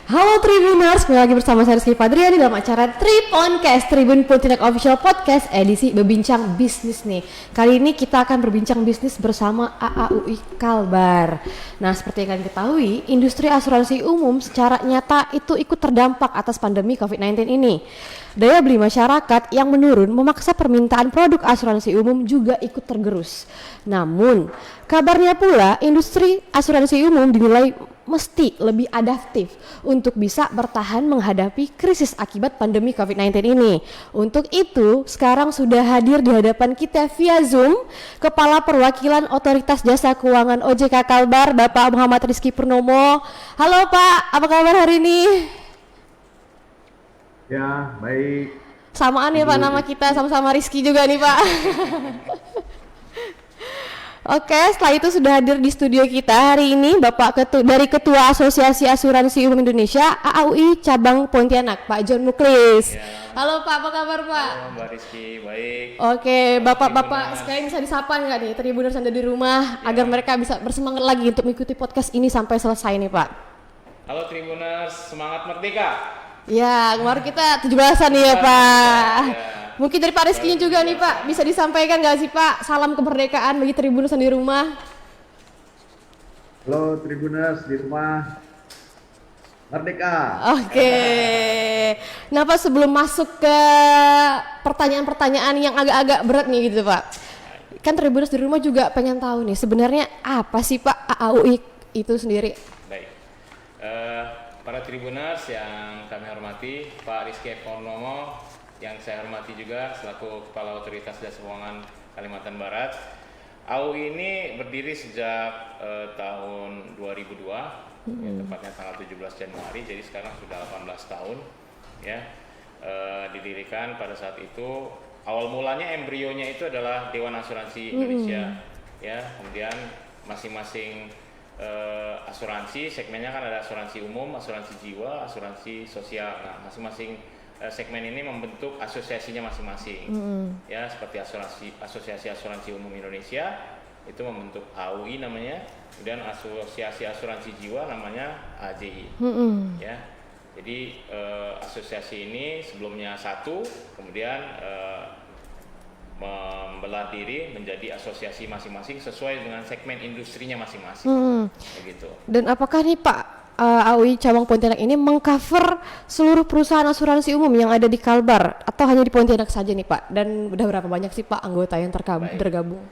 Halo Tribuners, kembali lagi bersama saya Rizky Fadriani dalam acara Triponcast, Tribun Pontianak Official Podcast edisi Berbincang Bisnis nih. Kali ini kita akan berbincang bisnis bersama AAUI Kalbar. Nah, seperti yang kalian ketahui, industri asuransi umum secara nyata itu ikut terdampak atas pandemi COVID-19 ini. Daya beli masyarakat yang menurun memaksa permintaan produk asuransi umum juga ikut tergerus. Namun, kabarnya pula industri asuransi umum dinilai mesti lebih adaptif untuk bisa bertahan menghadapi krisis akibat pandemi COVID-19 ini. Untuk itu, sekarang sudah hadir di hadapan kita via Zoom Kepala Perwakilan Otoritas Jasa Keuangan OJK Kalbar, Bapak Muhammad Rizky Purnomo. Halo Pak, apa kabar hari ini? Ya, baik. Samaan ya Pak, nama kita sama-sama Rizky juga nih Pak. Oke, setelah itu sudah hadir di studio kita hari ini Bapak dari Ketua Asosiasi Asuransi Umum Indonesia AAUI Cabang Pontianak, Pak John Muklis. Ya. Halo Pak, apa kabar Pak? Halo Mbak Rizky, baik. Oke, Bapak-bapak sekalian bisa disapa nggak nih Tribuners Anda di rumah agar mereka bisa bersemangat lagi untuk mengikuti podcast ini sampai selesai nih Pak. Halo Tribuners, semangat merdeka. Ya, kemarin kita 17-an nih ya Pak. Ya. Mungkin dari Pak Rizky juga nih Pak, bisa disampaikan nggak sih Pak salam kemerdekaan bagi Tribuners di rumah? Halo Tribuners di rumah, merdeka. Oke. Nah Pak, sebelum masuk ke pertanyaan-pertanyaan yang agak-agak berat nih gitu Pak, kan Tribuners di rumah juga pengen tahu nih sebenarnya apa sih Pak AAUI itu sendiri? Baik. Para Tribuners yang kami hormati, Pak Rizky Purnomo yang saya hormati juga selaku Kepala Otoritas Jasa Keuangan Kalimantan Barat. AAUI ini berdiri sejak tahun 2002, ya, tepatnya tanggal 17 Januari, jadi sekarang sudah 18 tahun. Ya, didirikan pada saat itu. Awal mulanya embrionya itu adalah Dewan Asuransi Indonesia, ya. Kemudian masing-masing asuransi segmennya kan ada asuransi umum, asuransi jiwa, asuransi sosial. Nah, masing-masing segmen ini membentuk asosiasinya masing-masing. Ya, seperti Asosiasi Asuransi Umum Indonesia itu membentuk AUI namanya, kemudian Asosiasi Asuransi Jiwa namanya AJI. Ya. Jadi asosiasi ini sebelumnya satu, kemudian membelah diri menjadi asosiasi masing-masing sesuai dengan segmen industrinya masing-masing. Begitu. Dan apakah nih Pak AAUI Cabang Pontianak ini mengcover seluruh perusahaan asuransi umum yang ada di Kalbar atau hanya di Pontianak saja nih Pak? Dan udah berapa banyak sih Pak anggota yang tergabung?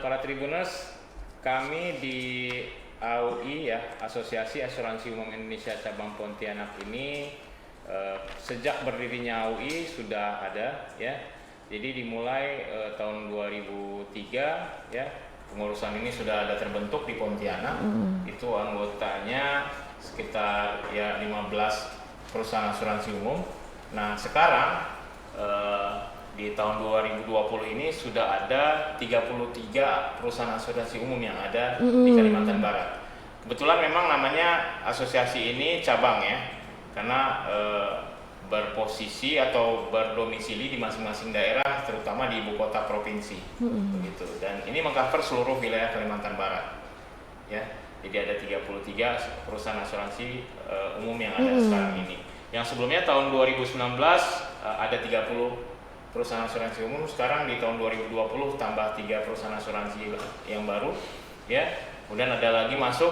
Para Tribuners, kami di AUI ya, Asosiasi Asuransi Umum Indonesia Cabang Pontianak ini sejak berdirinya AUI sudah ada ya. Jadi dimulai tahun 2003 ya, pengurusan ini sudah ada terbentuk di Pontianak. Itu anggotanya sekitar ya 15 perusahaan asuransi umum. Nah, sekarang di tahun 2020 ini sudah ada 33 perusahaan asuransi umum yang ada di Kalimantan Barat. Kebetulan memang namanya asosiasi ini cabang ya, karena berposisi atau berdomisili di masing-masing daerah, terutama di ibu kota provinsi, begitu. Dan ini mengcover seluruh wilayah Kalimantan Barat, ya. Jadi ada 33 perusahaan asuransi umum yang ada sekarang ini. Yang sebelumnya tahun 2019 ada 30 perusahaan asuransi umum. Sekarang di tahun 2020 tambah 3 perusahaan asuransi yang baru, ya. Kemudian ada lagi masuk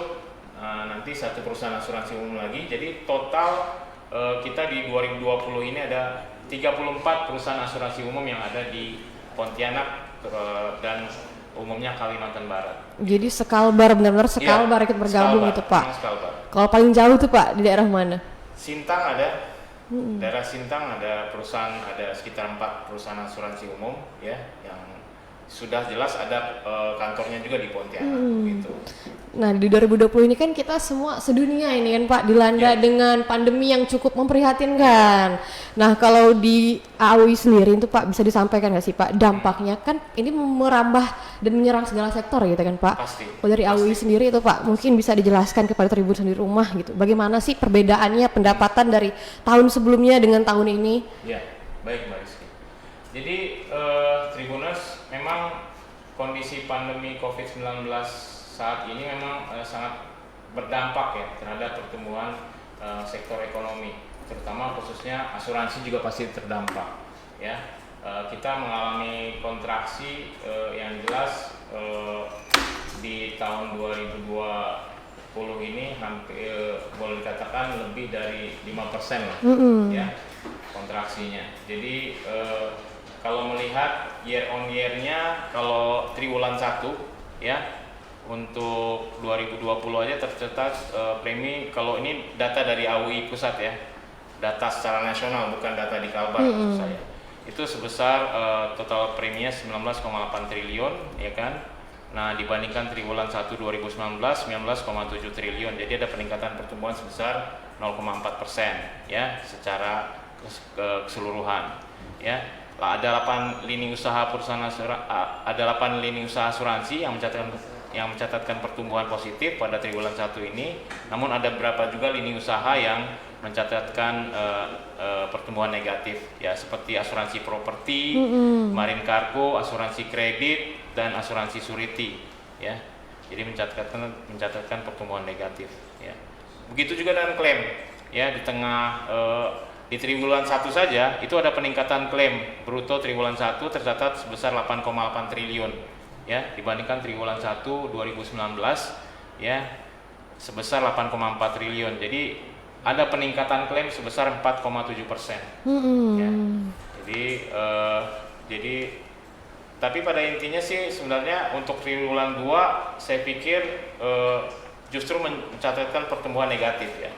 nanti 1 perusahaan asuransi umum lagi. Jadi total kita di 2020 ini ada 34 perusahaan asuransi umum yang ada di Pontianak dan umumnya Kalimantan Barat. Jadi sekalbar, benar-benar sekalbar ikut bergabung itu Pak. Kalau paling jauh tuh Pak di daerah mana? Sintang ada, daerah Sintang ada perusahaan, ada sekitar 4 perusahaan asuransi umum ya, yang sudah jelas ada kantornya juga di Pontianak gitu. Nah di 2020 ini kan kita semua sedunia ini kan Pak dilanda dengan pandemi yang cukup memprihatinkan. Nah kalau di AAUI sendiri itu Pak bisa disampaikan nggak sih Pak dampaknya, kan ini merambah dan menyerang segala sektor gitu kan Pak. Pasti. Kalau dari AAUI sendiri itu Pak mungkin bisa dijelaskan kepada Tribun di rumah gitu. Bagaimana sih perbedaannya pendapatan dari tahun sebelumnya dengan tahun ini? Ya, baik Mbak Rizky. Jadi Tribuners, memang kondisi pandemi COVID-19 saat ini memang sangat berdampak ya terhadap pertumbuhan sektor ekonomi, terutama khususnya asuransi juga pasti terdampak. Ya, kita mengalami kontraksi yang jelas di tahun 2020 ini hampir boleh dikatakan lebih dari 5% lah, ya kontraksinya. Jadi kalau melihat year on year-nya, kalau triwulan 1 ya untuk 2020 aja tercatat premi, kalau ini data dari AUI pusat ya, data secara nasional bukan data di Kalbar maksud saya, itu sebesar total preminya 19,8 triliun ya kan. Nah dibandingkan triwulan 1 2019 19,7 triliun, jadi ada peningkatan pertumbuhan sebesar 0,4% ya secara keseluruhan ya. Ada 8 lini usaha perusahaan ada 8 lini usaha asuransi yang mencatatkan pertumbuhan positif pada triwulan 1 ini. Namun ada beberapa juga lini usaha yang mencatatkan pertumbuhan negatif ya, seperti asuransi properti, marine cargo, asuransi kredit, dan asuransi surety ya. Jadi mencatatkan pertumbuhan negatif ya. Begitu juga dengan klaim ya, di tengah di triwulan 1 saja itu ada peningkatan klaim bruto triwulan 1 tercatat sebesar 8,8 triliun ya, dibandingkan triwulan 1 2019 ya sebesar 8,4 triliun. Jadi ada peningkatan klaim sebesar 4,7%. Ya. Jadi tapi pada intinya sih sebenarnya untuk triwulan 2 saya pikir justru mencatatkan pertumbuhan negatif ya.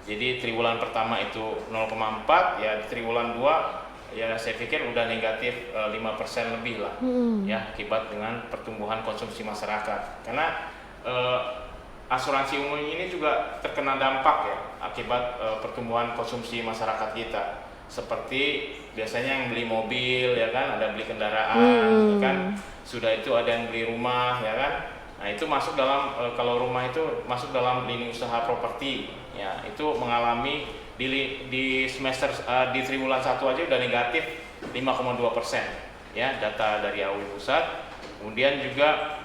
Jadi triwulan pertama itu 0,4 ya, triwulan 2 ya saya pikir udah negatif 5% lebih lah ya, akibat dengan pertumbuhan konsumsi masyarakat. Karena asuransi umum ini juga terkena dampak ya akibat pertumbuhan konsumsi masyarakat kita. Seperti biasanya yang beli mobil ya kan, ada beli kendaraan ya kan, sudah itu ada yang beli rumah ya kan. Nah itu masuk dalam kalau rumah itu masuk dalam lini usaha properti ya, itu mengalami di semester di triwulan 1 aja udah negatif 5,2% ya, data dari AUI pusat. Kemudian juga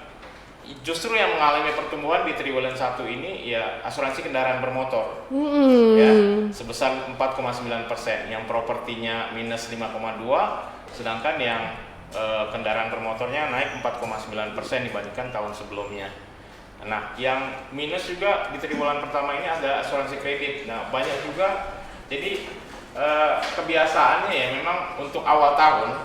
justru yang mengalami pertumbuhan di triwulan 1 ini ya asuransi kendaraan bermotor ya sebesar 4,9%, yang propertinya minus 5,2, sedangkan yang kendaraan bermotornya naik 4,9% dibandingkan tahun sebelumnya. Nah, yang minus juga di triwulan pertama ini ada asuransi kredit. Nah, banyak juga. Jadi kebiasaannya ya memang untuk awal tahun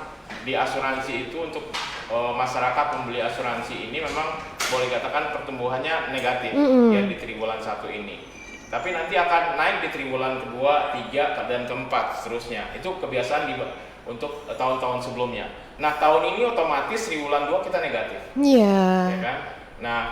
di asuransi itu untuk masyarakat membeli asuransi ini memang boleh katakan pertumbuhannya negatif ya di triwulan 1 ini. Tapi nanti akan naik di triwulan kedua, 3, dan keempat seterusnya. Itu kebiasaan untuk tahun-tahun sebelumnya. Nah, tahun ini otomatis triwulan 2 kita negatif. Iya. Ya kan? Nah,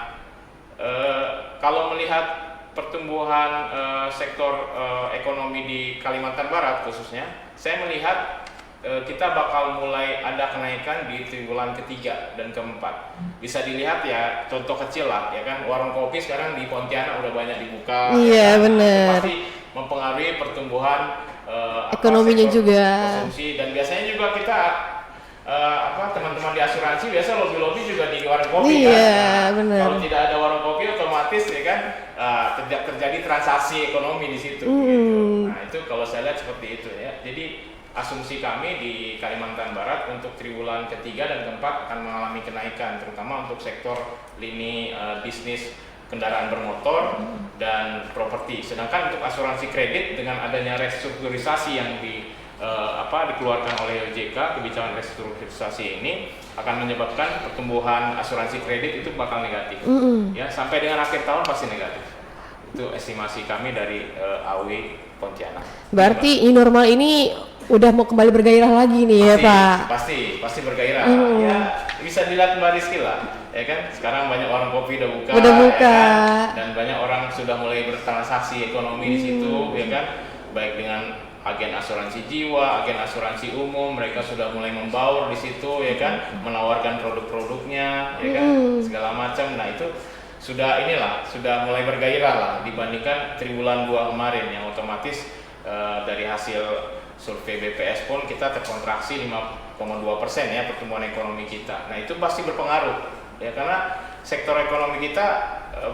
kalau melihat pertumbuhan sektor ekonomi di Kalimantan Barat khususnya, saya melihat kita bakal mulai ada kenaikan di triwulan ketiga dan keempat. Bisa dilihat ya, contoh kecil lah ya kan, warung kopi sekarang di Pontianak udah banyak dibuka. Iya ya kan? benar. Pasti mempengaruhi pertumbuhan ekonominya juga. konsumsi, dan biasanya juga kita teman-teman di asuransi biasa lobby juga di warung kopi kan. Nah, bener. kalau tidak ada warung kopi otomatis ya kan terjadi transaksi ekonomi di situ gitu. Nah, itu kalau saya lihat seperti itu ya. Jadi asumsi kami di Kalimantan Barat untuk triwulan ketiga dan keempat akan mengalami kenaikan, terutama untuk sektor lini bisnis kendaraan bermotor dan properti. Sedangkan untuk asuransi kredit dengan adanya restrukturisasi yang dikeluarkan oleh OJK, kebijakan restrukturisasi ini akan menyebabkan pertumbuhan asuransi kredit itu bakal negatif. Ya, sampai dengan akhir tahun pasti negatif. Itu estimasi kami dari AUI Pontianak. Berarti new normal ini udah mau kembali bergairah lagi nih ya Pak? Pasti bergairah. Ya, bisa dilihat Mbak Rizky lah, ya kan? Sekarang banyak orang kopi udah buka. Ya kan? Dan banyak orang sudah mulai bertransaksi ekonomi di situ, ya kan? Baik dengan agen asuransi jiwa, agen asuransi umum, mereka sudah mulai membaur di situ, ya kan? Menawarkan produk-produknya, ya kan? Segala macam. Nah itu sudah mulai bergairah lah dibandingkan triwulan 2 kemarin yang otomatis dari hasil survei BPS pun kita terkontraksi 5,2% ya pertumbuhan ekonomi kita. Nah itu pasti berpengaruh ya, karena sektor ekonomi kita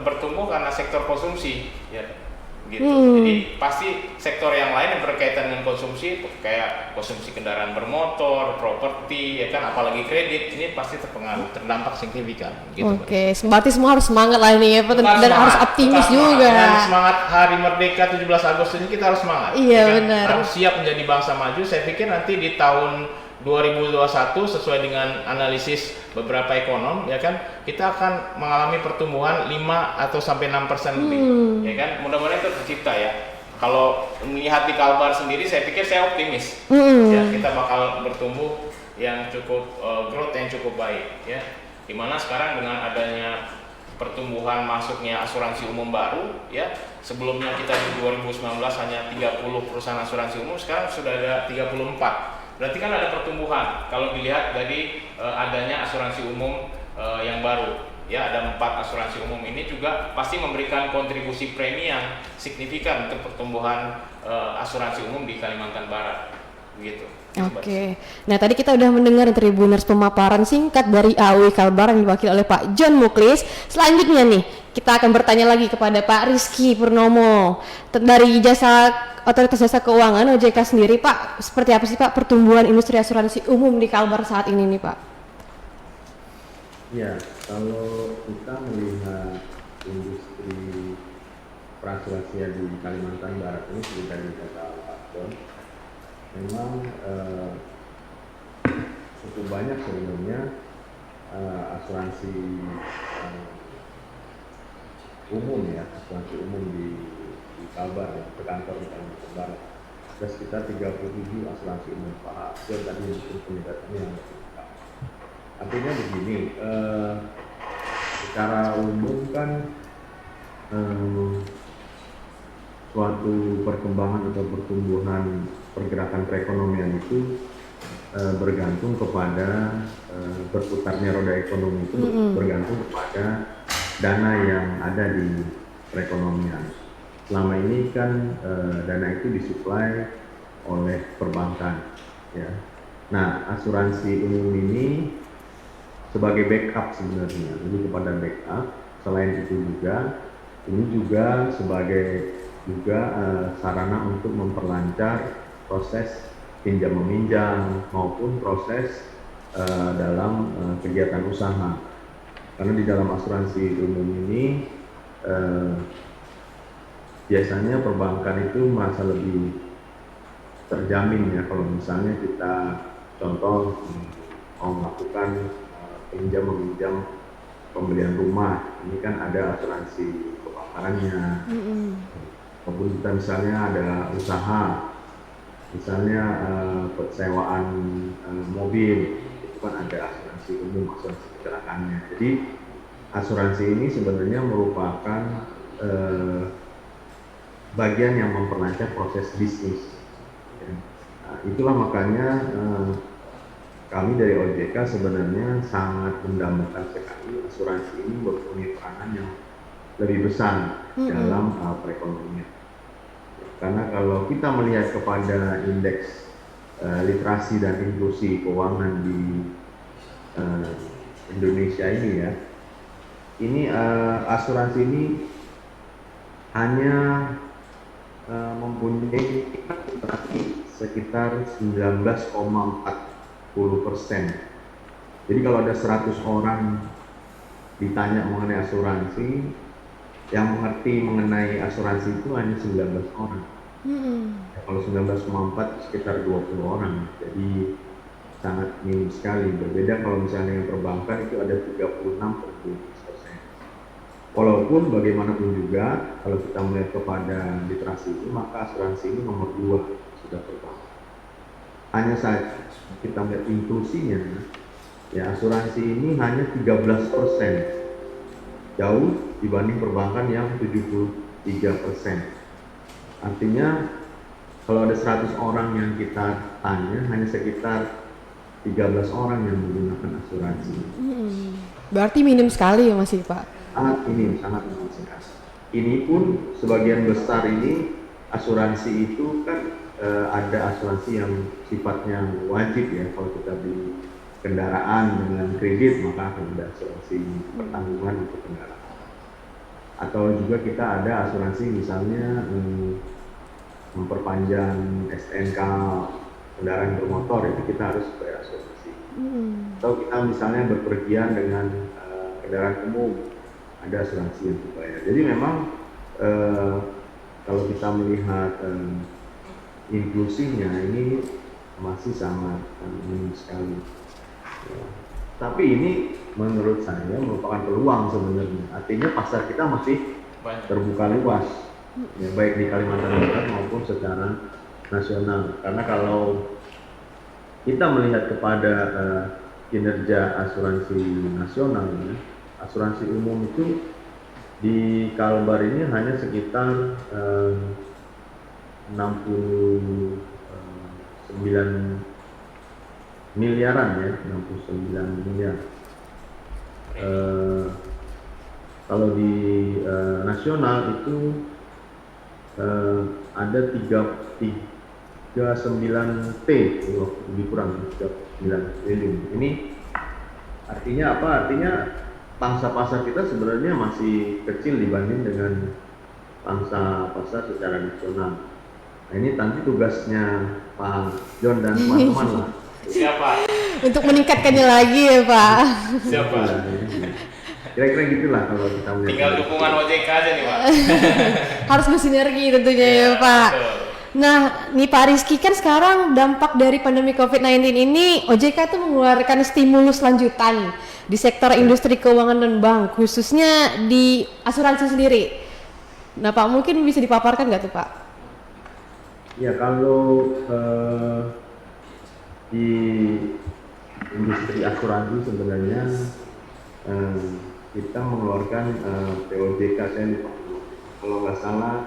bertumbuh karena sektor konsumsi ya. gitu. Jadi pasti sektor yang lain yang berkaitan dengan konsumsi kayak konsumsi kendaraan bermotor, properti, ya kan, apalagi kredit, ini pasti terpengaruh, terdampak signifikan. Gitu, Oke, berarti semua harus semangat lah ini ya, Pak, dan semangat, harus optimis tetap juga. Dengan semangat Hari Merdeka 17 Agustus ini kita harus semangat. Iya, ya kan? benar. Harus siap menjadi bangsa maju. Saya pikir nanti di tahun 2021 sesuai dengan analisis beberapa ekonom, ya kan, kita akan mengalami pertumbuhan 5 atau sampai 6% lebih, ya kan. Mudah-mudahan itu tercipta ya. Kalau melihat di Kalbar sendiri, saya pikir saya optimis, ya, kita bakal bertumbuh yang cukup growth yang cukup baik, ya. Dimana sekarang dengan adanya pertumbuhan masuknya asuransi umum baru, ya, sebelumnya kita di 2019 hanya 30 perusahaan asuransi umum, sekarang sudah ada 34. Berarti kan ada pertumbuhan kalau dilihat dari adanya asuransi umum yang baru, ya. Ada 4 asuransi umum ini juga pasti memberikan kontribusi premi yang signifikan untuk pertumbuhan asuransi umum di Kalimantan Barat, begitu. Oke. Nah, tadi kita udah mendengar Tribuners pemaparan singkat dari AUI Kalbar yang diwakili oleh Pak John Muklis. Selanjutnya nih, kita akan bertanya lagi kepada Pak Rizky Purnomo dari Otoritas Jasa Keuangan OJK sendiri. Pak, seperti apa sih Pak pertumbuhan industri asuransi umum di Kalbar saat ini nih Pak? Ya, kalau kita melihat industri perasuransian di Kalimantan Barat ini seperti tadi kata Pak John, memang cukup banyak sebenarnya asuransi umum, ya, asuransi umum di Kalbar, ya, berkantor di Kalimantan Barat. Ada sekitar 37 asuransi umum. Pak John tadi mungkin peningkatannya yang lebih lengkap. Artinya begini, secara umum kan suatu perkembangan atau pertumbuhan pergerakan perekonomian itu bergantung kepada berputarnya roda ekonomi itu bergantung kepada dana yang ada di perekonomian. Selama ini kan dana itu disuplai oleh perbankan, ya. Nah, asuransi umum ini sebagai backup sebenarnya, lebih kepada backup. Selain itu juga, ini juga sebagai sarana untuk memperlancar proses pinjam meminjam maupun proses dalam kegiatan usaha. Karena di dalam asuransi umum ini biasanya perbankan itu merasa lebih terjamin, ya, kalau misalnya kita contoh mau melakukan pinjam meminjam pembelian rumah, ini kan ada asuransi kebakarannya. Maupun kita misalnya ada usaha, misalnya persewaan mobil, itu kan ada asuransi umum, asuransi kecelakaannya. Jadi asuransi ini sebenarnya merupakan bagian yang memperlancar proses bisnis. Nah, itulah makanya kami dari OJK sebenarnya sangat mendambakan sekali asuransi ini mempunyai peranan yang lebih besar dalam perekonomian. Karena kalau kita melihat kepada indeks literasi dan inklusi keuangan di Indonesia ini, ya, ini asuransi ini hanya mempunyai sekitar 19,40%. Jadi kalau ada 100 orang ditanya mengenai asuransi, yang mengerti mengenai asuransi itu hanya 19 orang. Ya, kalau 19,4 sekitar 20 orang, jadi sangat minim sekali. Berbeda kalau misalnya yang perbankan itu ada 36,20%. Walaupun bagaimanapun juga, kalau kita melihat kepada literasi itu, maka asuransi ini nomor 2 sudah perbankan. Hanya saja kita melihat inklusinya, ya, asuransi ini hanya 13%, jauh dibanding perbankan yang 73%. Artinya kalau ada 100 orang yang kita tanya, hanya sekitar 13 orang yang menggunakan asuransi. Berarti minim sekali ya masih Pak? Sangat minim sekali. Ini pun sebagian besar ini asuransi itu kan ada asuransi yang sifatnya wajib, ya. Kalau kita beli kendaraan dengan kredit, maka akan ada asuransi pertanggungan untuk kendaraan. atau juga kita ada asuransi misalnya memperpanjang STNK kendaraan bermotor, itu kita harus bayar asuransi. Atau kita misalnya berpergian dengan kendaraan umum, ada asuransi yang dibayar. Jadi memang kalau kita melihat inklusinya ini masih sangat minim sekali. Ya. Tapi ini menurut saya merupakan peluang sebenarnya. Artinya pasar kita masih terbuka luas, ya, baik di Kalimantan Barat maupun secara nasional. Karena kalau kita melihat kepada kinerja asuransi nasional, ya, asuransi umum itu di Kalbar ini hanya sekitar 69 miliaran ya, 69 miliar. Kalau di nasional itu ada 39 T, lebih kurang 39 triliun. Ini artinya apa? Artinya pangsa pasar kita sebenarnya masih kecil dibanding dengan pangsa pasar secara nasional. Nah, ini nanti tugasnya Pak John dan teman-teman lah. Siapa? Untuk meningkatkannya lagi ya Pak. Siapa? Kira-kira gitulah kalau kita melihat. Tinggal dukungan OJK aja nih Pak. Harus bersinergi tentunya ya Pak. Betul. Nah, nih Pak Rizky, kan sekarang dampak dari pandemi COVID-19 ini OJK itu mengeluarkan stimulus lanjutan di sektor industri keuangan dan bank, khususnya di asuransi sendiri. Nah Pak, mungkin bisa dipaparkan nggak tuh Pak? Ya, kalau di industri asuransi sebenarnya kita mengeluarkan POJK, saya lupa kalau nggak salah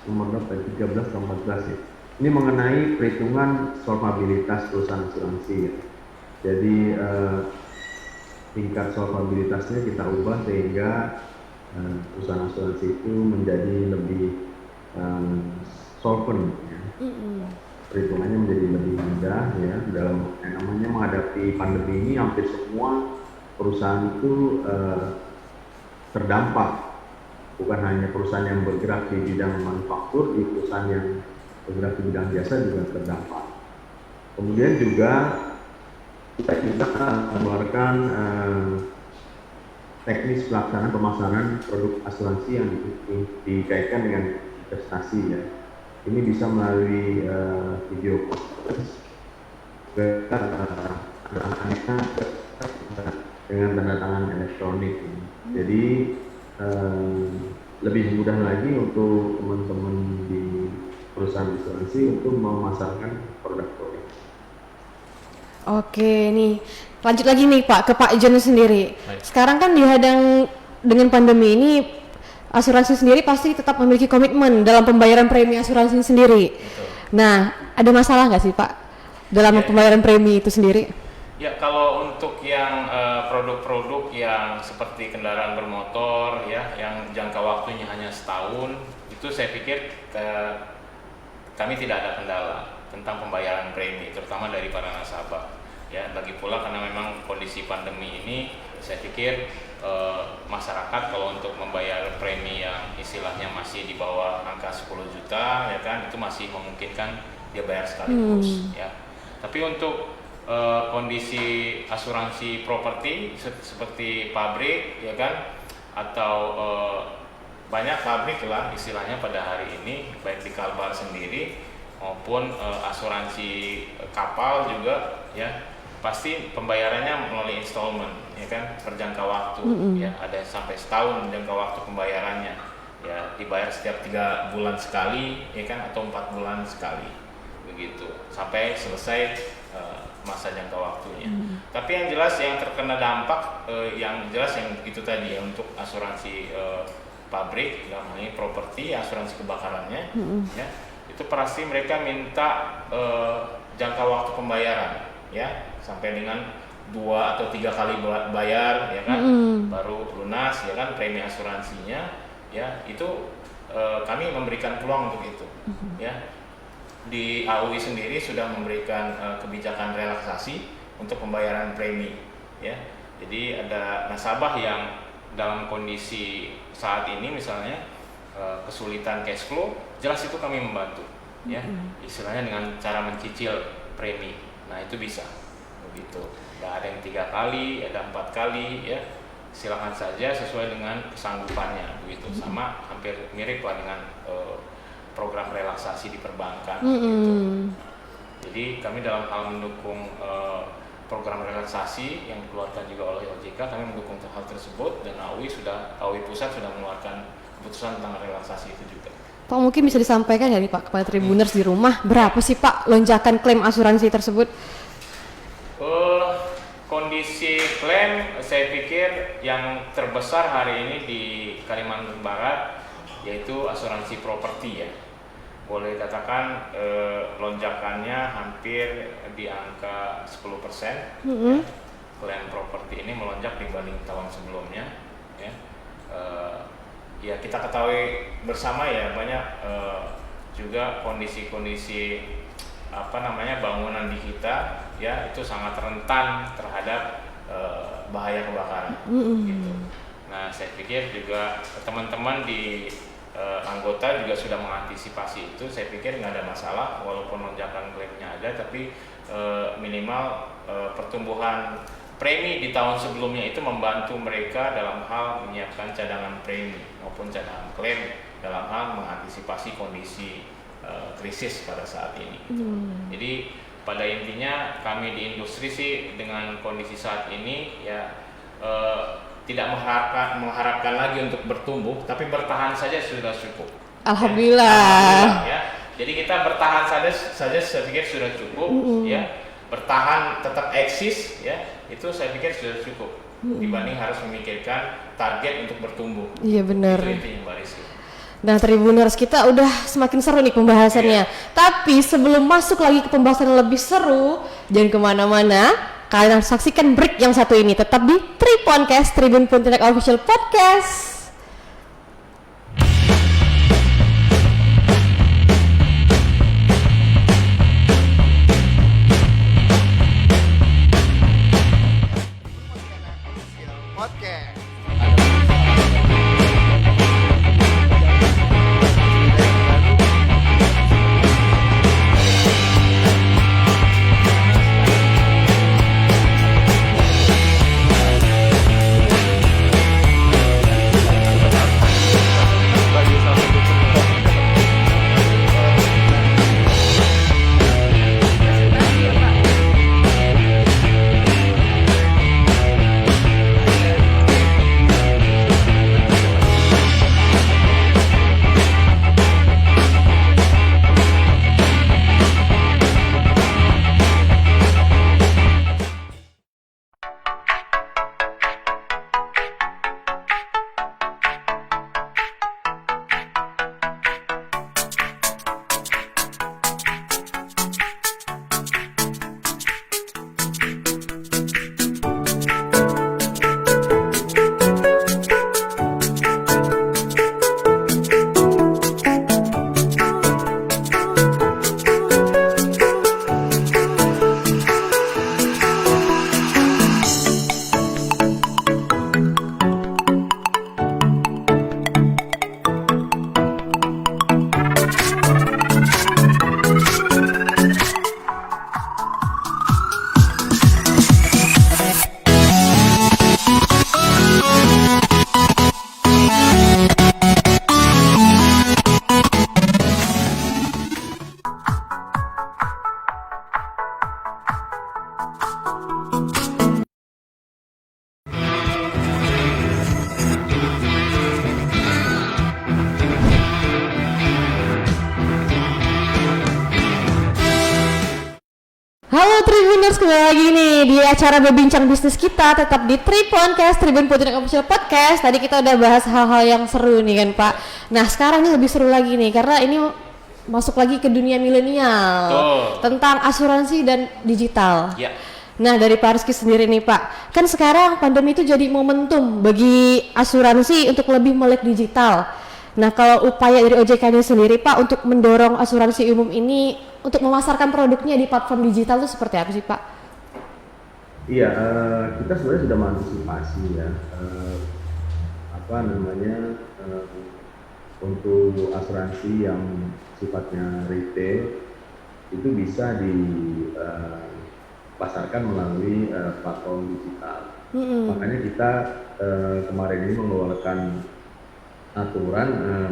nomor 13 atau 14 ya. Ini mengenai perhitungan solvabilitas perusahaan asuransi ya. Jadi tingkat solvabilitasnya kita ubah sehingga perusahaan asuransi itu menjadi lebih solvent ya. Perhitungannya menjadi lebih mudah ya. Dalam yang namanya menghadapi pandemi ini, hampir semua perusahaan itu terdampak. Bukan hanya perusahaan yang bergerak di bidang manufaktur, di perusahaan yang bergerak di bidang jasa juga terdampak. Kemudian juga kita mengeluarkan teknis pelaksanaan pemasaran produk asuransi yang dikaitkan dengan investasi ya. Ini bisa melalui video conference dengan tanda tangan elektronik. Jadi lebih mudah lagi untuk teman-teman di perusahaan asuransi untuk memasarkan produk-produk. Oke, nih lanjut lagi nih Pak ke Pak John sendiri. Baik. Sekarang kan dihadang dengan pandemi ini, asuransi sendiri pasti tetap memiliki komitmen dalam pembayaran premi asuransi sendiri. Betul. Nah, ada masalah nggak sih Pak dalam pembayaran premi itu sendiri? Ya, kalau untuk yang produk-produk yang seperti kendaraan bermotor ya, yang jangka waktunya hanya setahun, itu saya pikir kami tidak ada kendala tentang pembayaran premi, terutama dari para nasabah. Ya, lagi pula karena memang kondisi pandemi ini, saya pikir masyarakat kalau untuk membayar premi yang istilahnya masih di bawah angka 10 juta, ya kan, itu masih memungkinkan dia bayar sekaligus. Ya. Tapi untuk kondisi asuransi properti seperti pabrik ya kan, atau banyak pabrik lah istilahnya pada hari ini, baik di Kalbar sendiri maupun asuransi kapal juga ya, pasti pembayarannya melalui installment ya kan, per jangka waktu ya, ada sampai setahun jangka waktu pembayarannya ya, dibayar setiap 3 bulan sekali ya kan, atau 4 bulan sekali begitu sampai selesai masa jangka waktunya. Tapi yang jelas yang terkena dampak yang jelas yang itu tadi ya, untuk asuransi pabrik dalam hal ini properti, asuransi kebakarannya ya, itu pasti mereka minta jangka waktu pembayaran ya, sampai dengan 2 atau 3 kali bayar ya kan, baru lunas ya kan premi asuransinya ya. Itu kami memberikan peluang untuk itu ya. Di AUI sendiri sudah memberikan kebijakan relaksasi untuk pembayaran premi ya. Jadi ada nasabah yang dalam kondisi saat ini misalnya kesulitan cash flow, jelas itu kami membantu, ya. Istilahnya dengan cara mencicil premi. Nah itu bisa, begitu. Nggak ada yang 3 kali, ada 4 kali, ya. Silakan saja sesuai dengan kesanggupannya, begitu. Sama hampir mirip lah dengan program relaksasi di perbankan. Gitu. Jadi kami dalam hal mendukung program relaksasi yang dikeluarkan juga oleh OJK, kami mendukung hal tersebut, dan AUI Pusat sudah mengeluarkan keputusan tentang relaksasi itu juga. Pak, mungkin bisa disampaikan ya nih Pak kepada Tribuners di rumah, berapa sih Pak lonjakan klaim asuransi tersebut? Kondisi klaim saya pikir yang terbesar hari ini di Kalimantan Barat yaitu asuransi properti, ya. Boleh katakan lonjakannya hampir di angka 10%. Ya. Klaim properti ini melonjak dibanding tahun sebelumnya, ya. Ya kita ketahui bersama ya, banyak juga kondisi-kondisi bangunan di kita, ya, itu sangat rentan terhadap bahaya kebakaran. Gitu. Nah saya pikir juga teman-teman di anggota juga sudah mengantisipasi itu. Saya pikir nggak ada masalah walaupun lonjakan klaimnya ada, tapi minimal pertumbuhan premi di tahun sebelumnya itu membantu mereka dalam hal menyiapkan cadangan premi maupun cadangan klaim dalam hal mengantisipasi kondisi krisis pada saat ini. Jadi pada intinya kami di industri sih dengan kondisi saat ini ya tidak mengharapkan lagi untuk bertumbuh, tapi bertahan saja sudah cukup. Alhamdulillah. Alhamdulillah, ya. Jadi kita bertahan saja saya pikir sudah cukup, ya. Bertahan tetap eksis, ya. Itu saya pikir sudah cukup. Dibanding harus memikirkan target untuk bertumbuh. Iya benar. Itu intinya Mbak Rizky. Nah Tribuners, kita udah semakin seru nih pembahasannya. Tapi sebelum masuk lagi ke pembahasan yang lebih seru, jangan kemana-mana. Kalian harus saksikan break yang satu ini tetap di Triponcast, Tribun Pontianak Official Podcast. Halo Tribuners, kembali lagi nih di acara berbincang bisnis kita tetap di Triponcast, Tribun Pontianak Official Podcast. Tadi kita udah bahas hal-hal yang seru nih kan Pak. Nah sekarang ini lebih seru lagi nih karena ini masuk lagi ke dunia milenial tentang asuransi dan digital. Ya. Nah dari Pak Rizky sendiri nih Pak, kan sekarang pandemi itu jadi momentum bagi asuransi untuk lebih melek digital. Nah kalau upaya dari OJK-nya sendiri Pak untuk mendorong asuransi umum ini untuk memasarkan produknya di platform digital itu seperti apa sih Pak? Iya, kita sebenarnya sudah mengantisipasi ya, apa namanya, untuk asuransi yang sifatnya retail itu bisa dipasarkan melalui platform digital. Makanya kita kemarin ini mengeluarkan aturan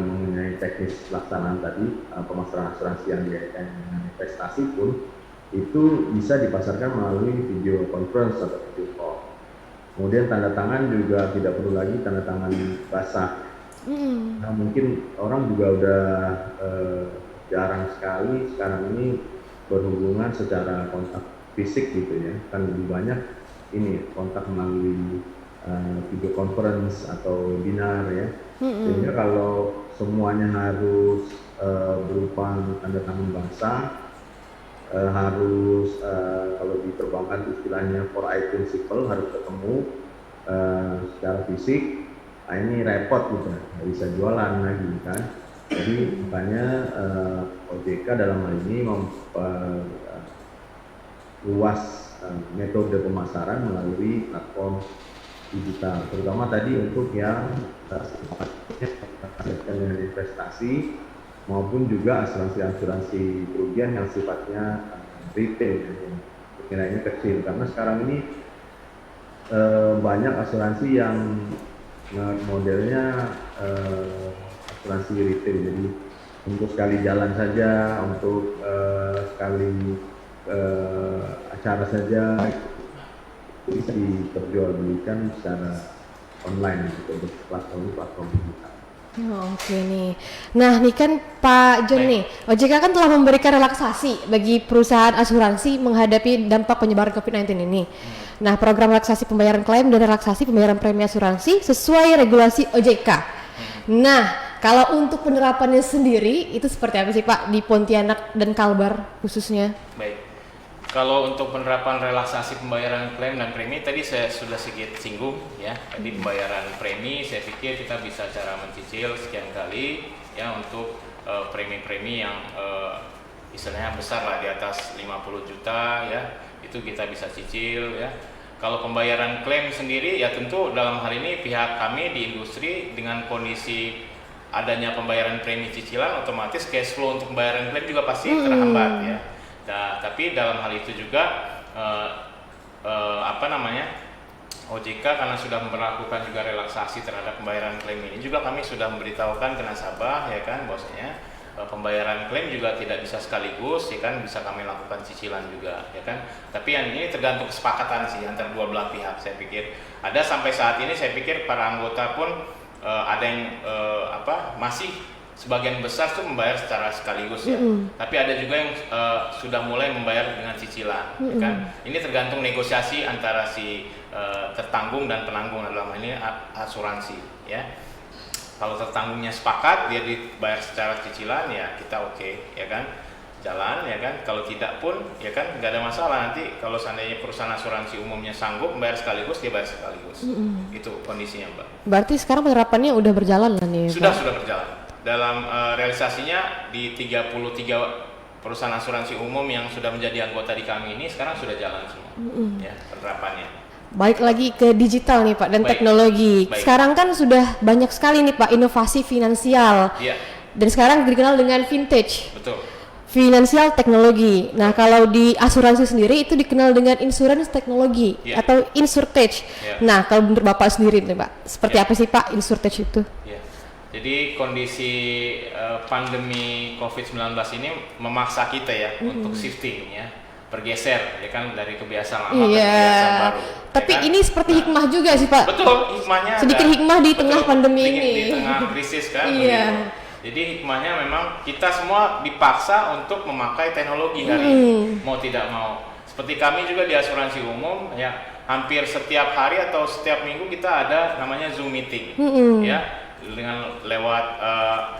mengenai teknis pelaksanaan tadi, pemasaran asuransi yang dikaitkan dengan investasi pun itu bisa dipasarkan melalui video conference atau video call. Kemudian tanda tangan juga tidak perlu lagi tanda tangan basah. Nah, mungkin orang juga udah jarang sekali sekarang ini berhubungan secara kontak fisik gitu ya, kan lebih banyak ini kontak melalui video conference atau webinar ya. Sehingga kalau semuanya harus berupa tanda tangan basah, harus kalau di perbankan istilahnya 4I principle, harus ketemu secara fisik. Nah, ini repot gitu, nggak bisa jualan lagi kan. Jadi makanya OJK dalam hal ini luas metode pemasaran melalui platform digital, terutama tadi untuk yang dengan investasi maupun juga asuransi kerugian yang sifatnya retail, yang nilainya kecil. Karena sekarang ini banyak asuransi yang modelnya asuransi retail, jadi untuk sekali jalan saja, untuk sekali acara saja bisa diperjualbelikan secara online untuk platform digital. Oke nih. Nah, nih kan Pak John nih, OJK kan telah memberikan relaksasi bagi perusahaan asuransi menghadapi dampak penyebaran COVID-19 ini. Nah, program relaksasi pembayaran klaim dan relaksasi pembayaran premi asuransi sesuai regulasi OJK. Nah, kalau untuk penerapannya sendiri itu seperti apa sih Pak di Pontianak dan Kalbar khususnya? Baik. Kalau untuk penerapan relaksasi pembayaran klaim dan premi tadi saya sudah sedikit singgung ya. Tadi pembayaran premi saya pikir kita bisa cara mencicil sekian kali ya untuk premi-premi yang istilahnya besar lah, di atas 50 juta ya. Itu kita bisa cicil ya. Kalau pembayaran klaim sendiri ya tentu dalam hal ini pihak kami di industri dengan kondisi adanya pembayaran premi cicilan, otomatis cash flow untuk pembayaran klaim juga pasti terhambat ya. Nah, tapi dalam hal itu juga OJK karena sudah melakukan juga relaksasi terhadap pembayaran klaim ini, juga kami sudah memberitahukan ke nasabah ya kan bahwasanya pembayaran klaim juga tidak bisa sekaligus ya kan, bisa kami lakukan cicilan juga ya kan. Tapi yang ini tergantung kesepakatan sih antara dua belah pihak. Saya pikir ada sampai saat ini saya pikir para anggota pun ada yang masih sebagian besar tuh membayar secara sekaligus ya. Tapi ada juga yang sudah mulai membayar dengan cicilan ya kan. Ini tergantung negosiasi antara si tertanggung dan penanggung, dalam ini asuransi ya. Kalau tertanggungnya sepakat dia dibayar secara cicilan ya kita oke ya kan, jalan ya kan. Kalau tidak pun ya kan nggak ada masalah, nanti kalau seandainya perusahaan asuransi umumnya sanggup membayar sekaligus dia bayar sekaligus. Itu kondisinya Mbak. Berarti sekarang penerapannya udah berjalan lah nih Sudah Pak? berjalan. Dalam realisasinya di 33 perusahaan asuransi umum yang sudah menjadi anggota di kami ini sekarang sudah jalan semua ya penerapannya. Baik lagi ke digital nih Pak dan Baik. teknologi. Baik. Sekarang kan sudah banyak sekali nih Pak inovasi finansial. Iya, Dan sekarang dikenal dengan vintage. betul. Finansial teknologi. Nah, kalau di asuransi sendiri itu dikenal dengan insurance teknologi Iya. atau insurtech. Iya. Nah, kalau menurut Bapak sendiri nih Pak, seperti Iya. apa sih Pak insurtech itu? Ya. Jadi kondisi pandemi COVID-19 ini memaksa kita ya untuk shifting ya, bergeser ya kan dari kebiasaan lama ke kebiasaan baru. Tapi ya kan? ini seperti hikmah juga sih Pak. Betul, hikmahnya Sedikit ada. hikmah di tengah pandemi sedikit ini. Di tengah krisis kan. Iya. begitu. Jadi hikmahnya memang kita semua dipaksa untuk memakai teknologi hari ini, mau tidak mau. Seperti kami juga di asuransi umum ya, hampir setiap hari atau setiap minggu kita ada namanya Zoom meeting ya, dengan lewat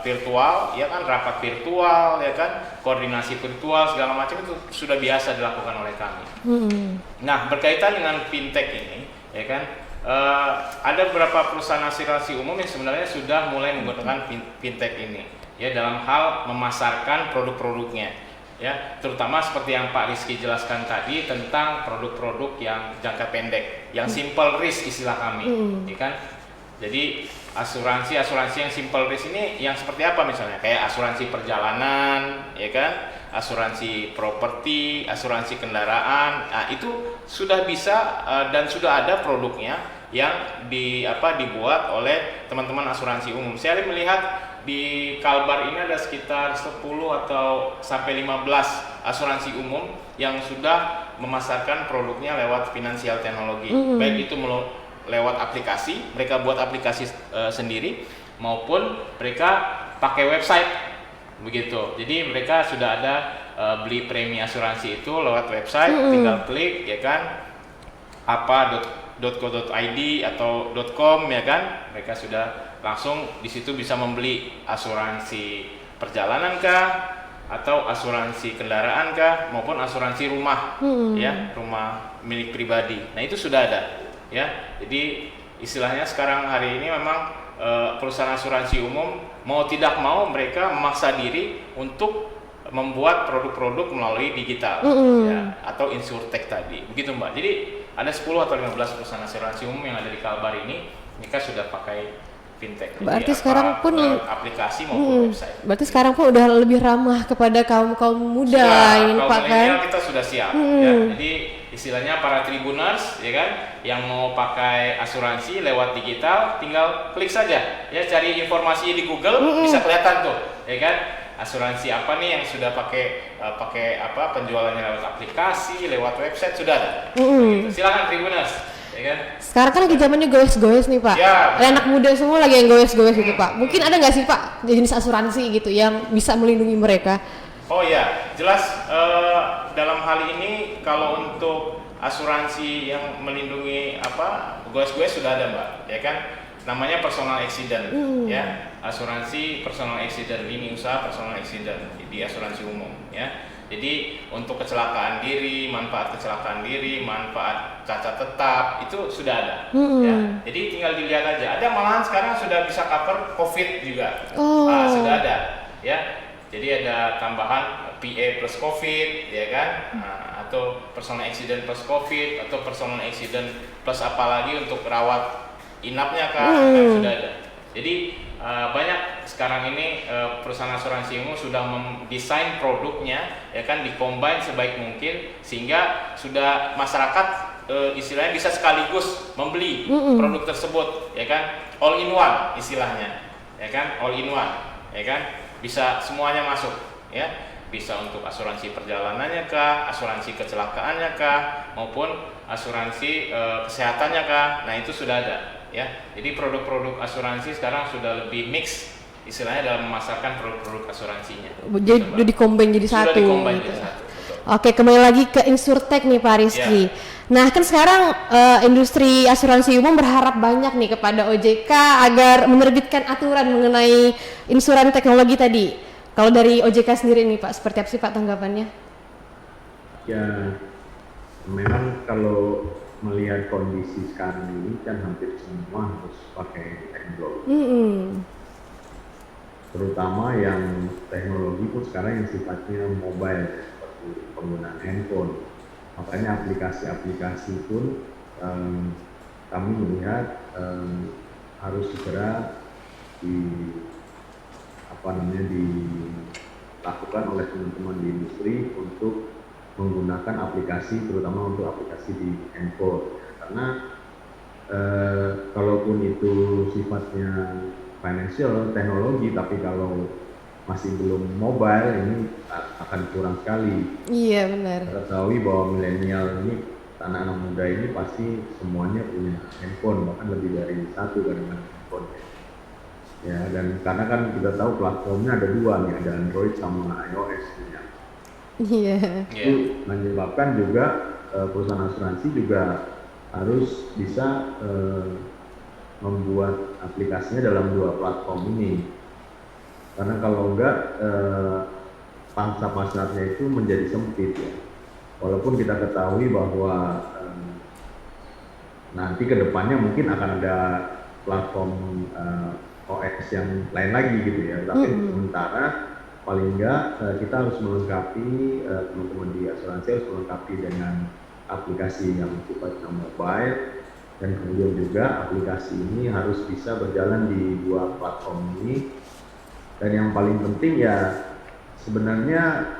virtual ya kan, rapat virtual ya kan, koordinasi virtual segala macam itu sudah biasa dilakukan oleh kami. Nah, berkaitan dengan fintech ini ya kan, ada beberapa perusahaan asuransi umum yang sebenarnya sudah mulai menggunakan fintech ini ya dalam hal memasarkan produk-produknya ya, terutama seperti yang Pak Rizky jelaskan tadi tentang produk-produk yang jangka pendek, yang simple risk istilah kami, ya kan? Jadi asuransi yang simple risk ini yang seperti apa misalnya? Kayak asuransi perjalanan, ya kan? Asuransi properti, asuransi kendaraan. Nah, itu sudah bisa dan sudah ada produknya yang dibuat oleh teman-teman asuransi umum. Saya melihat di Kalbar ini ada sekitar 10 atau sampai 15 asuransi umum yang sudah memasarkan produknya lewat finansial teknologi. Baik itu lewat aplikasi, mereka buat aplikasi sendiri, maupun mereka pakai website begitu. Jadi mereka sudah ada beli premi asuransi itu lewat website, tinggal klik ya kan, apa.co.id atau .com ya kan, mereka sudah langsung di situ bisa membeli asuransi perjalanan kah, atau asuransi kendaraan kah, maupun asuransi rumah, ya, rumah milik pribadi. Nah itu sudah ada, ya. Jadi istilahnya sekarang hari ini memang perusahaan asuransi umum mau tidak mau mereka memaksa diri untuk membuat produk-produk melalui digital, ya, atau insurtech tadi, begitu Mbak. Jadi ada 10 atau 15 perusahaan asuransi umum yang ada di Kalbar ini, mereka sudah pakai fintech. Berarti sekarang pun aplikasi maupun website. Berarti sekarang pun udah lebih ramah kepada kaum muda ini Pak kan? Kita sudah siap. Ya. Jadi istilahnya para tribuners ya kan, yang mau pakai asuransi lewat digital, tinggal klik saja. Ya, cari informasi di Google bisa kelihatan tuh, ya kan? Asuransi apa nih yang sudah pakai penjualannya lewat aplikasi, lewat website sudah ada. Gitu. Silakan tribuners. Ya kan? Sekarang kan lagi zamannya goes-goes nih Pak. Ya, anak muda semua lagi yang goes-goes gitu Pak. Mungkin ada nggak sih Pak jenis asuransi gitu yang bisa melindungi mereka? Oh ya, jelas dalam hal ini kalau untuk asuransi yang melindungi goes-goes sudah ada Mbak, ya kan? Namanya personal accident, ya. Asuransi personal accident, ini usaha personal accident di asuransi umum, ya. Jadi untuk kecelakaan diri, manfaat kecelakaan diri, manfaat cacat tetap itu sudah ada. Ya. Jadi tinggal dilihat aja. Ada malahan sekarang sudah bisa cover COVID juga. Sudah ada. Ya. Jadi ada tambahan PA plus COVID, ya kan? Atau personal accident plus COVID, atau personal accident plus apalagi untuk rawat inapnya kan, sudah ada. Jadi banyak sekarang ini perusahaan asuransi umum sudah mendesain produknya ya kan, dikombine sebaik mungkin sehingga sudah masyarakat istilahnya bisa sekaligus membeli produk tersebut ya kan, all in one istilahnya ya kan, all in one ya kan, bisa semuanya masuk ya, bisa untuk asuransi perjalanannya kah, asuransi kecelakaannya kah, maupun asuransi kesehatannya kah. Nah itu sudah ada ya. Jadi produk-produk asuransi sekarang sudah lebih mix istilahnya dalam memasarkan produk-produk asuransinya. Jadi udah dikombin jadi sudah satu. Dikombin gitu. jadi satu. Betul. Oke, kembali lagi ke insurtech nih Pak Rizky. Nah kan sekarang industri asuransi umum berharap banyak nih kepada OJK agar menerbitkan aturan mengenai insuran teknologi tadi. Kalau dari OJK sendiri nih Pak, seperti apa sih Pak tanggapannya? Ya, memang kalau melihat kondisi sekarang ini kan hampir semua harus pakai teknologi. Terutama yang teknologi pun sekarang yang sifatnya mobile, seperti penggunaan handphone. Makanya aplikasi-aplikasi pun kami melihat harus segera dilakukan oleh teman-teman di industri untuk menggunakan aplikasi, terutama untuk aplikasi di handphone. Karena kalaupun itu sifatnya financial teknologi, tapi kalau masih belum mobile ini akan kurang sekali. Iya benar. Kita ketahui bahwa milenial ini, anak-anak muda ini pasti semuanya punya handphone, bahkan lebih dari satu kadang-kadang handphone. Ya, dan karena kan kita tahu platformnya ada dua nih, ada Android sama iOS. Ya. Iya. Itu menyebabkan juga perusahaan asuransi juga harus bisa membuat aplikasinya dalam dua platform ini. Karena kalau enggak pangsa pasarnya itu menjadi sempit ya. Walaupun kita ketahui bahwa nanti kedepannya mungkin akan ada platform OS yang lain lagi gitu ya. Tapi sementara paling enggak kita harus melengkapi, teman-teman di asuransi harus melengkapi dengan aplikasi yang sifatnya mobile, dan kemudian juga aplikasi ini harus bisa berjalan di dua platform ini. Dan yang paling penting ya sebenarnya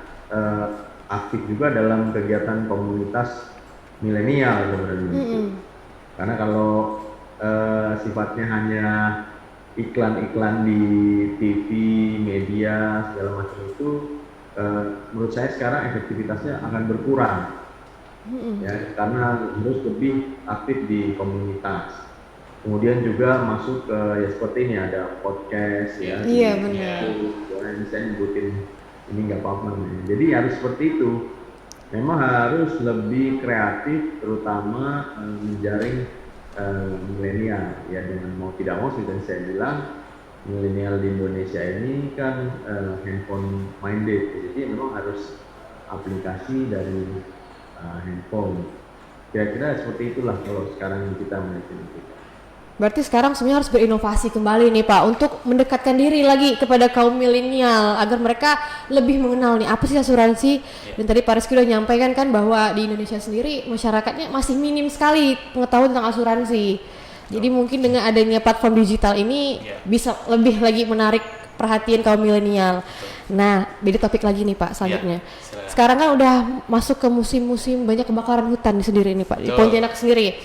aktif juga dalam kegiatan komunitas milenial sebenarnya. Karena kalau sifatnya hanya iklan-iklan di TV, media, segala macam itu, menurut saya sekarang efektivitasnya akan berkurang. Ya, karena harus lebih aktif di komunitas. Kemudian juga masuk ke ya seperti ini, ada podcast ya. Iya, benar. Saya nyebutin ini nggak apa-apa. Jadi harus seperti itu. Memang harus lebih kreatif, terutama menjaring milenial ya, dengan mau tidak mau seperti saya bilang milenial di Indonesia ini kan handphone minded, jadi memang harus aplikasi dari handphone. Kira-kira seperti itulah kalau sekarang kita melihat itu. Berarti sekarang sebenarnya harus berinovasi kembali nih Pak untuk mendekatkan diri lagi kepada kaum milenial agar mereka lebih mengenal nih apa sih asuransi. Dan tadi Pak Rizky udah nyampaikan kan bahwa di Indonesia sendiri masyarakatnya masih minim sekali pengetahuan tentang asuransi. Jadi mungkin dengan adanya platform digital ini bisa lebih lagi menarik perhatian kaum milenial. Nah, beda topik lagi nih Pak selanjutnya. Sekarang kan udah masuk ke musim-musim banyak kebakaran hutan sendiri nih Pak, di Pontianak sendiri.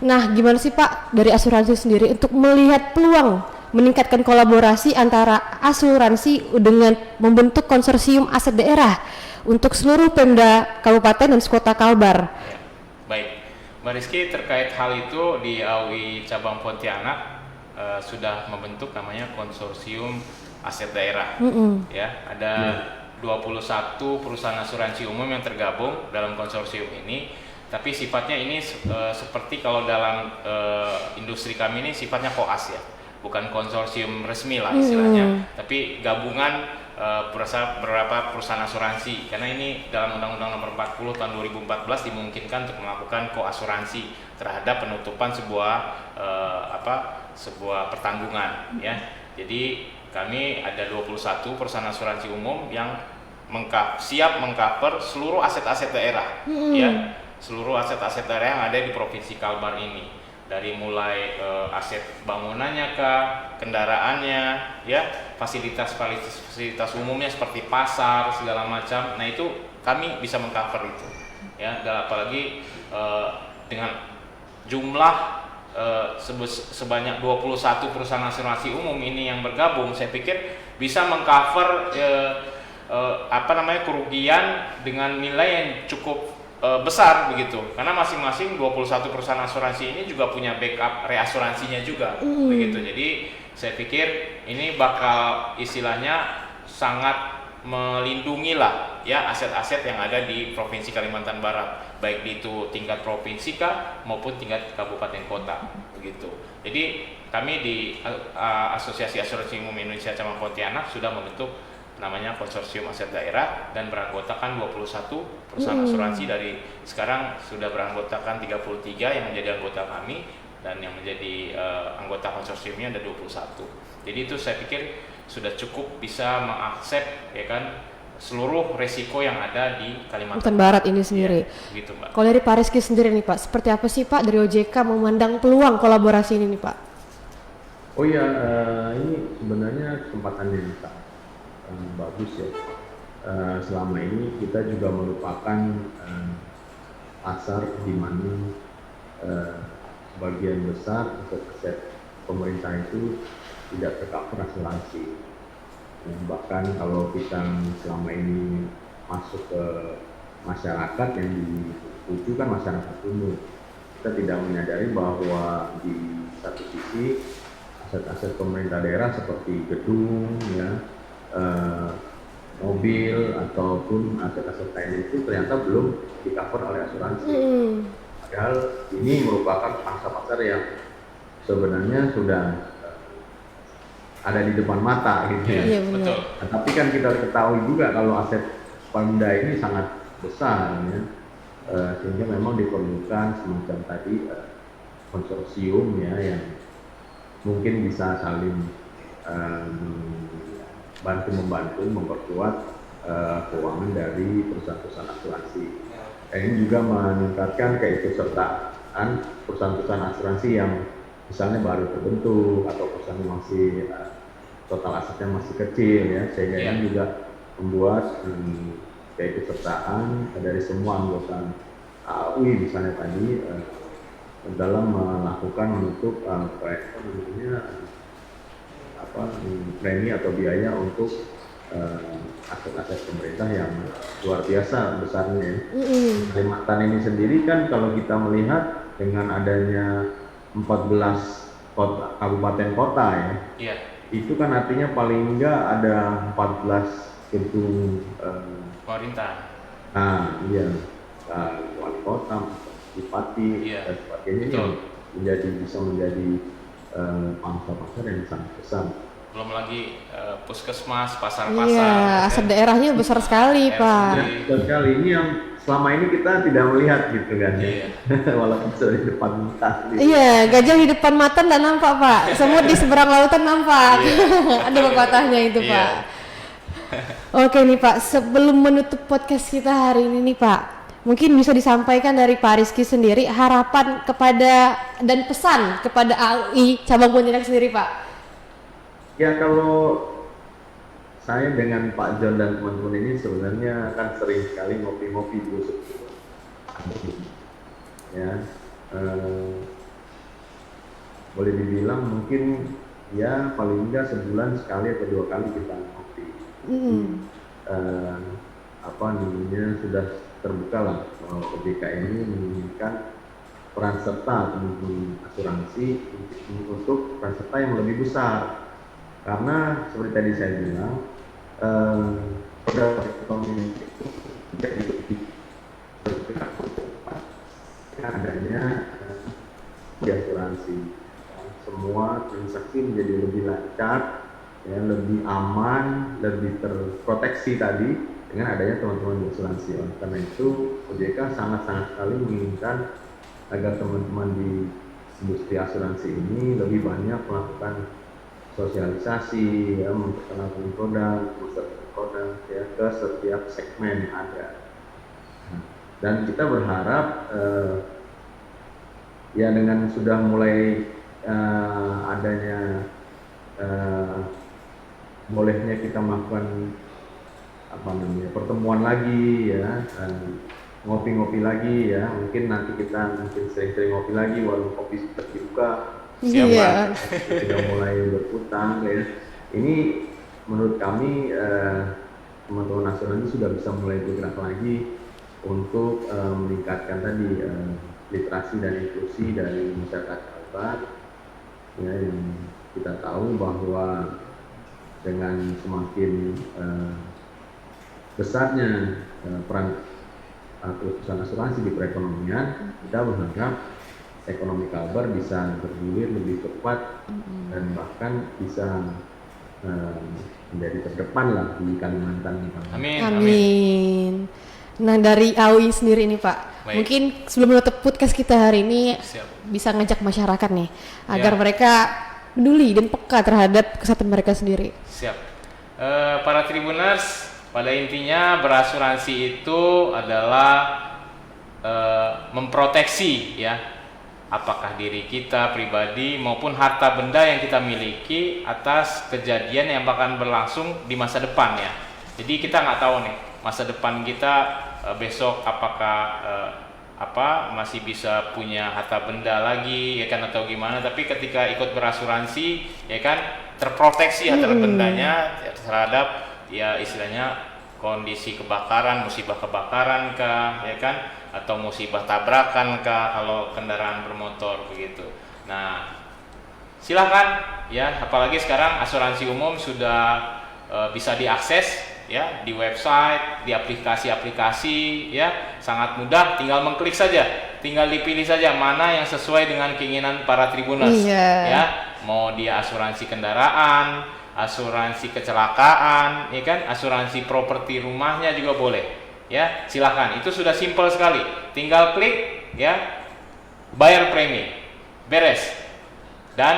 Nah, gimana sih Pak dari asuransi sendiri untuk melihat peluang meningkatkan kolaborasi antara asuransi dengan membentuk konsorsium aset daerah untuk seluruh Pemda Kabupaten dan Kota Kalbar? Baik, Mbak Rizky, terkait hal itu di AUI Cabang Pontianak sudah membentuk namanya konsorsium aset daerah. Ya, ada 21 perusahaan asuransi umum yang tergabung dalam konsorsium ini. Tapi sifatnya ini seperti kalau dalam industri kami ini sifatnya koas ya, bukan konsorsium resmi lah istilahnya, tapi gabungan beberapa perusahaan asuransi. Karena ini dalam Undang-Undang Nomor 40 Tahun 2014 dimungkinkan untuk melakukan koasuransi terhadap penutupan sebuah pertanggungan ya. Jadi kami ada 21 perusahaan asuransi umum yang siap mengcover seluruh aset-aset daerah ya. Seluruh aset-aset daerah yang ada di Provinsi Kalbar ini, dari mulai aset bangunannya kah, kendaraannya, ya, fasilitas umumnya seperti pasar segala macam. Nah itu kami bisa mengcover itu, ya. Dan apalagi dengan jumlah sebanyak 21 perusahaan asuransi umum ini yang bergabung, saya pikir bisa mengcover kerugian dengan nilai yang cukup besar begitu, karena masing-masing 21 perusahaan asuransi ini juga punya backup reasuransinya juga begitu. Jadi saya pikir ini bakal istilahnya sangat melindungi lah ya aset-aset yang ada di Provinsi Kalimantan Barat, baik itu tingkat provinsi kah maupun tingkat kabupaten kota begitu. Jadi kami di Asosiasi Asuransi Umum Indonesia Cabang Pontianak sudah membentuk namanya konsorsium aset daerah dan beranggotakan 21 perusahaan asuransi. Dari sekarang sudah beranggotakan 33 yang menjadi anggota kami, dan yang menjadi anggota konsorsiumnya ada 21. Jadi itu saya pikir sudah cukup bisa mengaksep ya kan seluruh resiko yang ada di Kalimantan Barat ini sendiri. Ya, gitu, Mbak. Kalau dari Pak Rizky sendiri nih Pak, seperti apa sih Pak dari OJK memandang peluang kolaborasi ini nih Pak? Oh iya, ini sebenarnya kesempatan yang bagus ya. Selama ini kita juga merupakan pasar di mana sebagian besar aset pemerintah itu tidak tercover asuransi. Bahkan kalau kita selama ini masuk ke masyarakat yang dituju kan masyarakat umum, kita tidak menyadari bahwa di satu sisi aset-aset pemerintah daerah seperti gedung ya, mobil ataupun aset-aset lain itu ternyata belum di-cover oleh asuransi. Padahal ini merupakan pasar-pasar yang sebenarnya sudah ada di depan mata gitu ya. Iya, betul. Nah, tapi kan kita ketahui juga kalau aset Pemda ini sangat besar ya, sehingga memang diperlukan semacam tadi konsorsium ya yang mungkin bisa saling membantu memperkuat keuangan dari perusahaan-perusahaan asuransi. Dan ini juga meningkatkan keikutsertaan perusahaan-perusahaan asuransi yang misalnya baru terbentuk atau perusahaan masih total asetnya masih kecil ya, sehingga ini juga membuat keikutsertaan dari semua anggota AUI misalnya tadi dalam melakukan menutup premi atau biaya untuk aset-aset pemerintah yang luar biasa besarnya. Kalimantan ini sendiri kan kalau kita melihat dengan adanya 14 kabupaten kota ya, itu kan artinya paling enggak ada 14 gedung pemerintah. Wali kota, bupati dan sebagainya yang bisa menjadi pangsa pasar yang sangat besar. Belum lagi puskesmas, pasar-pasar. Iya, aset daerahnya besar sekali, Pak. Besar sekali. Ini yang selama ini kita tidak melihat gitu kan. Walaupun sudah di depan mata. Iya, gajah di depan mata nggak nampak, Pak. Semut di seberang lautan nampak. Ada pepatahnya itu, Pak. Oke nih, Pak. Sebelum menutup podcast kita hari ini nih, Pak, mungkin bisa disampaikan dari Pak Rizky sendiri harapan kepada dan pesan kepada AUI cabang Pontianak sendiri, Pak. Ya, kalau saya dengan Pak John dan teman-teman ini sebenarnya kan sering sekali ngopi-ngopi dulu ya, boleh dibilang mungkin ya paling enggak sebulan sekali atau 2 kali kita ngopi. Sudah terbuka lah bahwa OJK ini menginginkan peran serta teman-teman asuransi untuk peran serta yang lebih besar. Karena seperti tadi saya bilang, produk ekonomi itu menjadi lebih bergerak cepat adanya di asuransi. Semua transaksi menjadi lebih lancar, ya, lebih aman, lebih terproteksi tadi dengan adanya teman-teman di asuransi. Karena itu OJK sangat-sangat sekali menginginkan agar teman-teman di industri asuransi ini lebih banyak melakukan sosialisasi, ya, memperkenalkan produk ya, ke setiap segmen yang ada. Dan kita berharap ya dengan sudah mulai adanya bolehnya kita melakukan pertemuan lagi ya, dan ngopi-ngopi lagi ya, mungkin nanti kita sering-sering ngopi lagi, warung kopi sudah dibuka. Iya. Sudah mulai berputar ya. Ini menurut kami teman-teman asuransi sudah bisa mulai bergerak lagi untuk meningkatkan tadi literasi dan inklusi dari masyarakat Kalbar. Ya, yang kita tahu bahwa dengan semakin besarnya peran perusahaan asuransi di perekonomian, kita berharap ekonomi Kalbar bisa bergulir lebih cepat dan bahkan bisa menjadi terdepan lah di Kalimantan. Amin. Nah, dari AUI sendiri nih, Pak, mungkin sebelum menutup podcast kita hari ini bisa ngajak masyarakat nih agar mereka peduli dan peka terhadap kesehatan mereka sendiri. Siap. Para Tribuners, pada intinya berasuransi itu adalah memproteksi ya, apakah diri kita pribadi maupun harta benda yang kita miliki atas kejadian yang akan berlangsung di masa depan ya. Jadi kita nggak tahu nih masa depan kita besok apakah masih bisa punya harta benda lagi ya kan, atau gimana. Tapi ketika ikut berasuransi ya kan, terproteksi harta bendanya terhadap ya istilahnya kondisi kebakaran, musibah kebakaran kah ya kan, atau musibah tabrakan kah kalau kendaraan bermotor begitu. Nah, silahkan ya, apalagi sekarang asuransi umum sudah bisa diakses ya di website, di aplikasi-aplikasi ya, sangat mudah, tinggal mengklik saja, tinggal dipilih saja mana yang sesuai dengan keinginan para Tribuners ya, mau dia asuransi kendaraan, asuransi kecelakaan ya kan, asuransi properti rumahnya juga boleh. Ya, silakan. Itu sudah simpel sekali. Tinggal klik ya, bayar premi, beres. Dan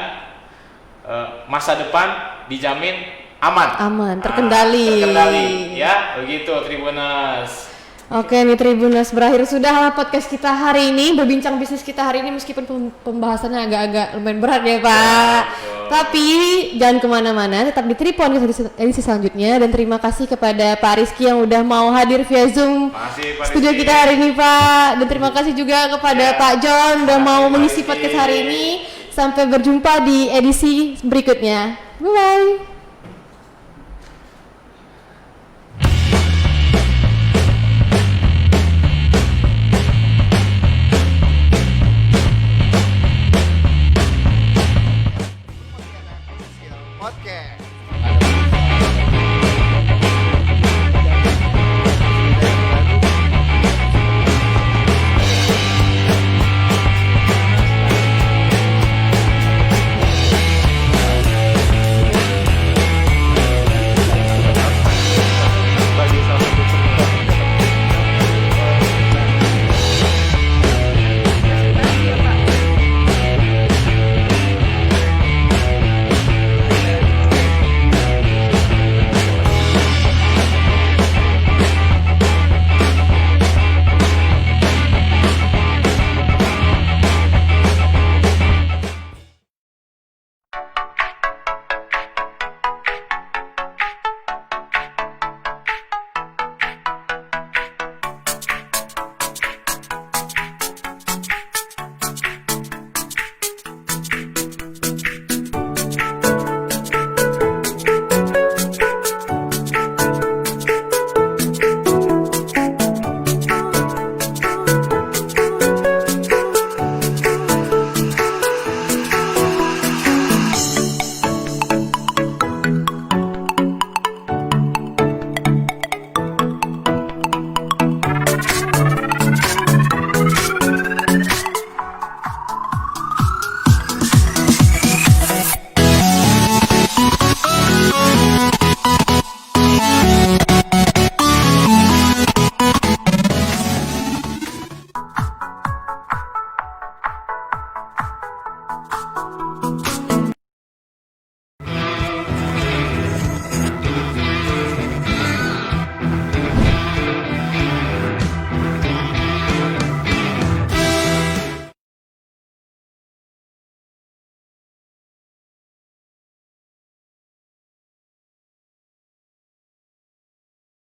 masa depan dijamin aman, terkendali. Terkendali, ya, begitu Tribuners. Oke nih Tribuners, berakhir sudah podcast kita hari ini, berbincang bisnis kita hari ini meskipun pembahasannya agak-agak lumayan berat ya Pak. Tapi jangan kemana-mana, tetap di Tripon edisi selanjutnya. Dan terima kasih kepada Pak Rizky yang udah mau hadir via Zoom studio kita hari ini Pak. Dan terima kasih juga kepada Pak John udah mau mengisi podcast hari ini. Sampai berjumpa di edisi berikutnya. Bye-bye.